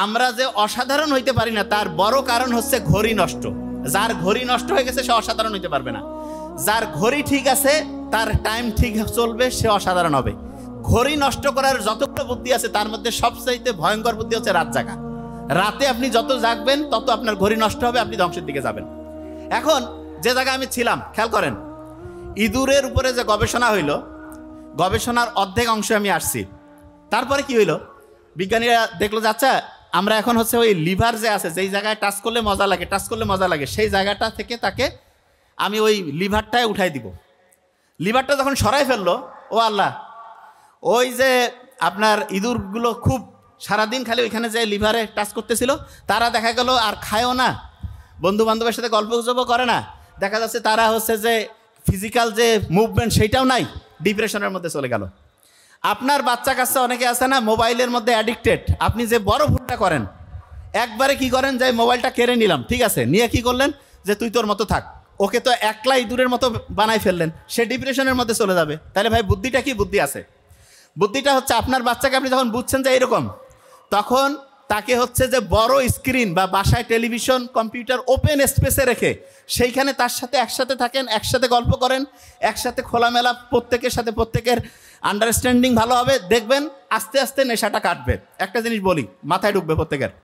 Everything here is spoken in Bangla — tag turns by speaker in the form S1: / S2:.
S1: আমরা যে অসাধারণ হইতে পারি না তার বড় কারণ হচ্ছে ঘড়ি নষ্ট। যার ঘড়ি নষ্ট হয়ে গেছে সে অসাধারণ হইতে পারবে না। যার ঘড়ি ঠিক আছে, তার টাইম ঠিক চলবে, সে অসাধারণ হবে। ঘড়ি নষ্ট করার যতগুলো বুদ্ধি আছে তার মধ্যে সবচাইতে ভয়ঙ্কর বুদ্ধি হচ্ছে রাত জাগা। রাতে আপনি যত জাগবেন তত আপনার ঘড়ি নষ্ট হবে, আপনি ধ্বংসের দিকে যাবেন। এখন যে জায়গায় আমি ছিলাম, খেয়াল করেন, ইঁদুরের উপরে যে গবেষণা হইল, গবেষণার অর্ধেক অংশে আমি আসছি। তারপরে কি হইল, বিজ্ঞানীরা দেখলো যে আচ্ছা আমরা এখন হচ্ছে ওই লিভার যে আছে, যেই জায়গায় টাচ করলে মজা লাগে, টাচ করলে মজা লাগে, সেই জায়গাটা থেকে তাকে আমি ওই লিভারটায় উঠাই দিব। লিভারটা যখন সরাই ফেললো, ও আল্লাহ, ওই যে আপনার ইঁদুরগুলো খুব সারাদিন খালি ওইখানে যে লিভারে টাচ করতেছিল, তারা দেখা গেল আর খায়ও না, বন্ধু বান্ধবের সাথে গল্প গুজবও করে না। দেখা যাচ্ছে তারা হচ্ছে যে ফিজিক্যাল যে মুভমেন্ট সেইটাও নাই, ডিপ্রেশনের মধ্যে চলে গেল। আপনার বাচ্চা কাচ্চা অনেকে আছে না, মোবাইলের মধ্যে অ্যাডিক্টেড। আপনি যে বড় ভুলটা করেন, একবারে কি করেন, যে মোবাইলটা কেড়ে নিলাম, ঠিক আছে, নিয়ে কি করলেন যে তুই তোর মতো থাক, ওকে তো একলা ইঁদুরের মতো বানাই ফেললেন, সে ডিপ্রেশনের মধ্যে চলে যাবে। তাহলে ভাই বুদ্ধিটা কি বুদ্ধি আছে? বুদ্ধিটা হচ্ছে আপনার বাচ্চাকে আপনি যখন বুঝছেন যে এরকম, তখন তাকে হচ্ছে যে বড় স্ক্রিন বা বাসায় টেলিভিশন কম্পিউটার ওপেন স্পেসে রেখে সেইখানে তার সাথে একসাথে থাকেন, একসাথে গল্প করেন, একসাথে খোলামেলা, প্রত্যেকের সাথে প্রত্যেকের আন্ডারস্ট্যান্ডিং ভালো হবে, দেখবেন আস্তে আস্তে নেশাটা কাটবে। একটা জিনিস বলি, মাথায় ঢুকবে প্রত্যেকের।